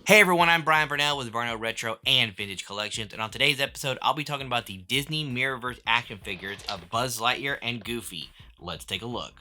Hey everyone, I'm Brian Varnell with Varnell Retro and Vintage Collections, and on today's episode, I'll be talking about the Disney Mirrorverse action figures of Buzz Lightyear and Goofy. Let's take a look.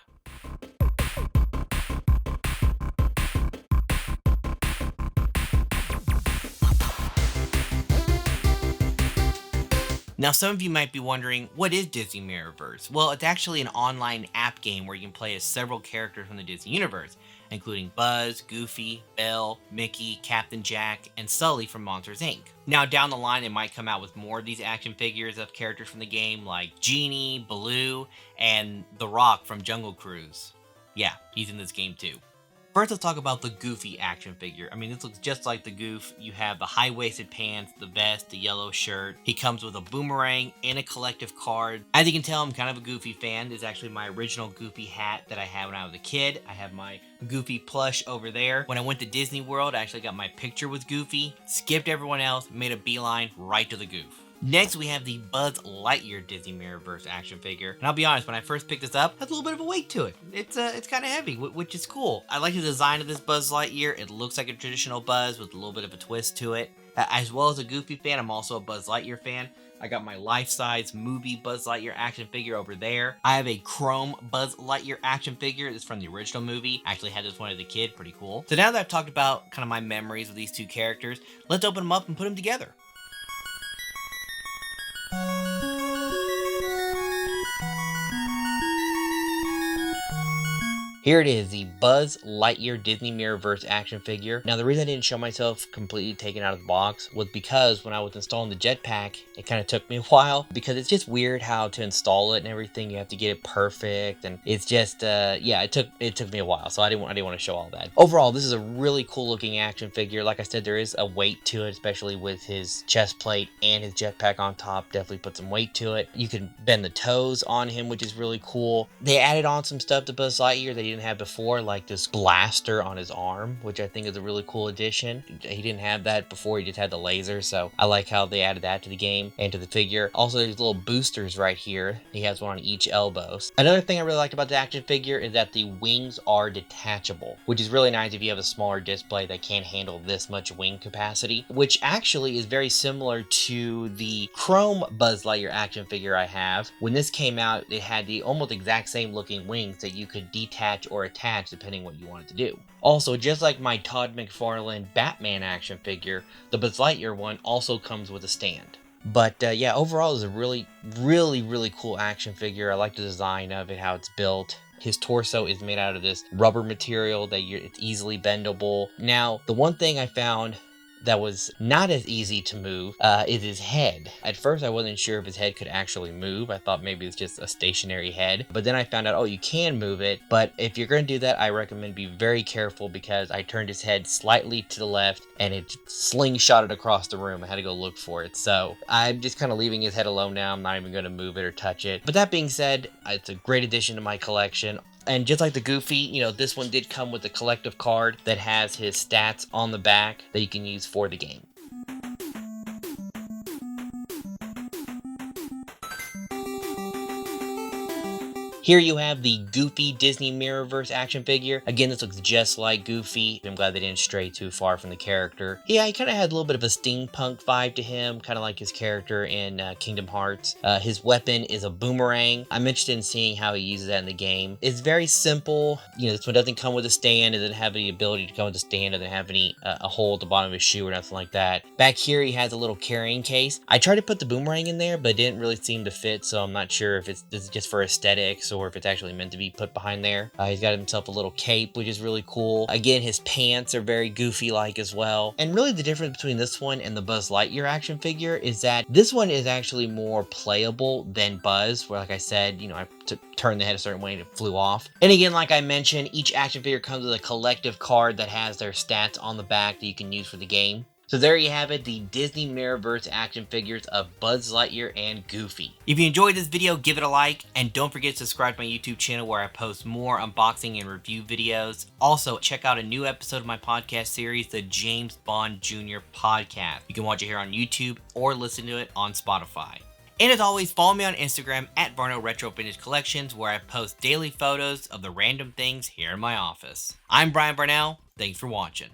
Now, some of you might be wondering, what is Disney Mirrorverse? Well, it's actually an online app game where you can play as several characters from the Disney universe, including Buzz, Goofy, Belle, Mickey, Captain Jack, and Sully from Monsters, Inc. Now, down the line, they might come out with more of these action figures of characters from the game, like Genie, Baloo, and The Rock from Jungle Cruise. Yeah, he's in this game too. First, let's talk about the Goofy action figure. I mean, this looks just like the Goof. You have the high-waisted pants, the vest, the yellow shirt. He comes with a boomerang and a collective card. As you can tell, I'm kind of a Goofy fan. This is actually my original Goofy hat that I had when I was a kid. I have my Goofy plush over there. When I went to Disney World, I actually got my picture with Goofy, skipped everyone else, made a beeline right to the Goof. Next, we have the Buzz Lightyear Disney Mirrorverse action figure. And I'll be honest, when I first picked this up, it has a little bit of a weight to it. It's kind of heavy, which is cool. I like the design of this Buzz Lightyear. It looks like a traditional Buzz with a little bit of a twist to it. As well as a Goofy fan, I'm also a Buzz Lightyear fan. I got my life-size movie Buzz Lightyear action figure over there. I have a chrome Buzz Lightyear action figure. It's from the original movie. I actually had this one as a kid. Pretty cool. So now that I've talked about kind of my memories of these two characters, let's open them up and put them together. Here it is, the Buzz Lightyear Disney Mirrorverse action figure. Now, the reason I didn't show myself completely taken out of the box was because when I was installing the jetpack, it kind of took me a while because it's just weird how to install it and everything. You have to get it perfect, and it's just, yeah, it took me a while, so I didn't want to show all that. Overall, this is a really cool looking action figure. Like I said, there is a weight to it, especially with his chest plate and his jetpack on top. Definitely put some weight to it. You can bend the toes on him, which is really cool. They added on some stuff to Buzz Lightyear that he didn't have before, like this blaster on his arm, which I think is a really cool addition. He didn't have that before, he just had the laser, so I like how they added that to the game and to the figure. Also, there's little boosters right here. He has one on each elbow. Another thing I really liked about the action figure is that the wings are detachable, which is really nice if you have a smaller display that can't handle this much wing capacity, which actually is very similar to the chrome Buzz Lightyear action figure I have. When this came out, it had the almost exact same looking wings that you could detach or attach depending what you wanted to do. Also, just like my Todd McFarlane Batman action figure, the Buzz Lightyear one also comes with a stand. But yeah, overall it's a really cool action figure. I like the design of it, how it's built. His torso is made out of this rubber material that it's easily bendable. Now, the one thing I found that was not as easy to move is his head. At first, I wasn't sure if his head could actually move. I thought maybe it's just a stationary head. But then I found out, oh, you can move it. But if you're going to do that, I recommend be very careful because I turned his head slightly to the left and it slingshotted across the room. I had to go look for it. So I'm just kind of leaving his head alone now. I'm not even going to move it or touch it. But that being said, it's a great addition to my collection. And just like the Goofy, you know, this one did come with a collective card that has his stats on the back that you can use for the game. Here you have the Goofy Disney Mirrorverse action figure. Again, this looks just like Goofy. I'm glad they didn't stray too far from the character. Yeah, he kind of had a little bit of a steampunk vibe to him, kind of like his character in Kingdom Hearts. His weapon is a boomerang. I'm interested in seeing how he uses that in the game. It's very simple. You know, this one doesn't come with a stand. It doesn't have the ability to come with a stand. It doesn't have any a hole at the bottom of his shoe or nothing like that. Back here, he has a little carrying case. I tried to put the boomerang in there, but it didn't really seem to fit, so I'm not sure if this is just for aesthetics or if it's actually meant to be put behind there. He's got himself a little cape, which is really cool. Again, his pants are very Goofy-like as well. And really the difference between this one and the Buzz Lightyear action figure is that this one is actually more playable than Buzz, where like I said, you know, I turned the head a certain way and it flew off. And again, like I mentioned, each action figure comes with a collective card that has their stats on the back that you can use for the game. So there you have it, the Disney Mirrorverse action figures of Buzz Lightyear and Goofy. If you enjoyed this video, give it a like, and don't forget to subscribe to my YouTube channel where I post more unboxing and review videos. Also, check out a new episode of my podcast series, the James Bond Jr. Podcast. You can watch it here on YouTube or listen to it on Spotify. And as always, follow me on Instagram at Varnell Retro Vintage Collections, where I post daily photos of the random things here in my office. I'm Brian Varnell. Thanks for watching.